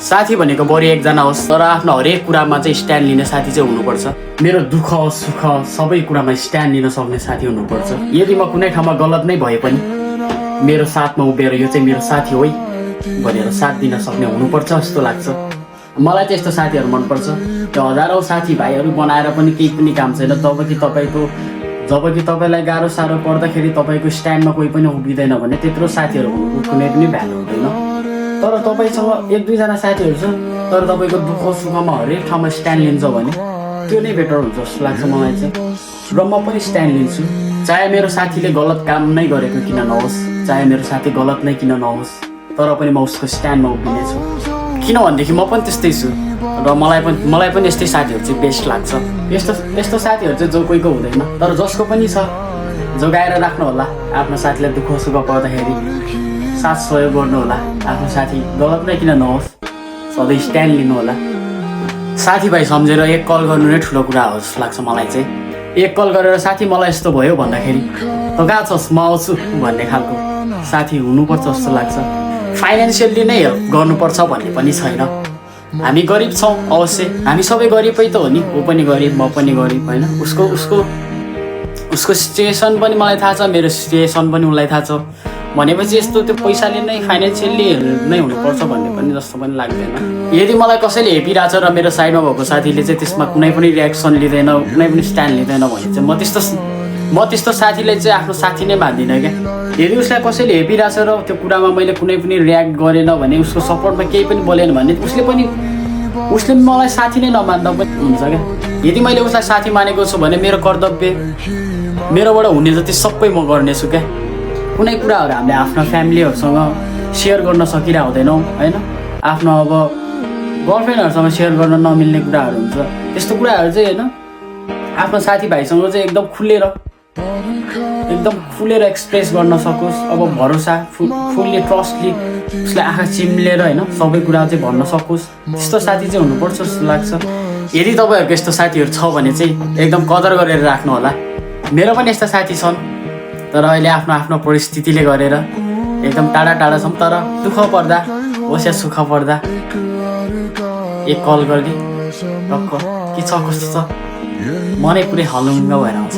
साथी भनेको बरु एकजना होस् तर आफ्नो हरेक कुरामा चाहिँ स्ट्यान्ड लिने साथी चाहिँ हुनुपर्छ। मेरो दुःख सुख सबै कुरामा स्ट्यान्ड लिन सक्ने साथी हुनुपर्छ। यदि म कुनै ठाउँमा गलत नै भए पनि मेरो साथमा उभिएर यो चाहिँ मेरो साथी हो भनेर साथ दिन सक्ने हुनुपर्छ जस्तो लाग्छ। मलाई चाहिँ यस्तो साथीहरू मनपर्छ। त्यो हजारौँ साथीभाइहरू बनाएर पनि केही पनि काम छैन जबकि तपाईँलाई गाह्रो साह्रो पर्दाखेरि तपाईँको स्ट्यान्डमा कोही पनि उभिँदैन भने त्यत्रो साथीहरू कुनै पनि भ्यालु हुँदैन। तर तपाईँसँग एक दुईजना साथीहरू छ तर तपाईँको दुःख सुखमा हरेक ठाउँमा स्ट्यान्ड लिन्छ भने त्यो नै बेटर हुन्छ जस्तो लाग्छ मलाई चाहिँ। र म पनि स्ट्यान्ड लिन्छु, चाहे मेरो साथीले गलत काम नै गरेको किन नहोस्, चाहे मेरो साथी गलत नै किन नहोस्, तर पनि म उसको स्ट्यान्डमा उभिनेछु। किनभनेदेखि म पनि त्यस्तै छु र मलाई पनि यस्तै साथीहरू चाहिँ बेस्ट लाग्छ। यस्तो साथीहरू चाहिँ जो कोहीको हुँदैन तर जसको पनि छ जोगाएर राख्नु होला। आफ्नो साथीलाई दुःख सुख पर्दाखेरि साथ सहयोग गर्नु होला। आफ्नो साथी गलत नै किन नहोस् सधैँ स्ट्यान्ड लिनु होला। साथीभाइ सम्झेर एक कल गर्नु नै ठुलो कुरा हो जस्तो लाग्छ मलाई चाहिँ। एक कल गरेर साथी मलाई यस्तो भयो भन्दाखेरि त कहाँ छस् म आउँछु भन्ने खालको साथी हुनुपर्छ जस्तो लाग्छ। फाइनेन्सियल्ली नै हेल्प गर्नुपर्छ भन्ने पनि छैन। हामी गरिब छौँ अवश्य, हामी सबै गरिबै त हो नि। ऊ पनि गरिब म पनि गरिब होइन। उसको सिचुएसन पनि मलाई थाहा छ, मेरो सिचुएसन पनि उसलाई थाहा छ भनेपछि यस्तो त्यो पैसाले नै फाइनेन्सियल्ली नै हुनुपर्छ भन्ने पनि जस्तो पनि लाग्दैन। यदि मलाई कसैले हेपिरहेको छ र मेरो साइडमा भएको साथीले चाहिँ त्यसमा कुनै पनि रियाक्सन लिँदैन, कुनै पनि स्ट्यान्ड लिँदैन भने चाहिँ म त्यस्तो साथीलाई चाहिँ आफ्नो साथी नै मान्दिनँ क्या। यदि उसलाई कसैले हेपिरहेछ र त्यो कुरामा मैले कुनै पनि रियाक्ट गरेन भने, उसको सपोर्टमा केही पनि बोलेन भने उसले मलाई साथी नै नमान्दा पनि हुन्छ क्या। यदि मैले उसलाई साथी मानेको छु भने मेरो कर्तव्य मेरोबाट हुने जति सबै म गर्नेछु क्या। कुनै कुराहरू हामीले आफ्नो फ्यामिलीहरूसँग सेयर गर्न सकिरहेको हुँदैनौँ होइन। आफ्नो अब गर्लफ्रेन्डहरूसँग सेयर गर्न नमिल्ने कुराहरू हुन्छ। त्यस्तो कुराहरू चाहिँ होइन आफ्नो साथीभाइसँग चाहिँ एकदम खुलेर एक्सप्रेस गर्न सकोस्। अब भरोसा फुल्ली ट्रस्टली उसलाई आँखा चिम्लेर होइन सबै कुरा चाहिँ भन्न सकोस्। त्यस्तो साथी चाहिँ हुनुपर्छ जस्तो लाग्छ। यदि तपाईँहरूको यस्तो साथीहरू छ भने चाहिँ एकदम कदर गरेर राख्नु होला। मेरो पनि यस्ता साथी छन् तर अहिले आफ्नो परिस्थितिले गरेर एकदम टाढा छौँ। तर दुःख पर्दा होस् या सुख पर्दा एक कल गरिदिए टक्क के छ कस्तो छ मनै पुरै हलुङ्ग भएर आउँछ।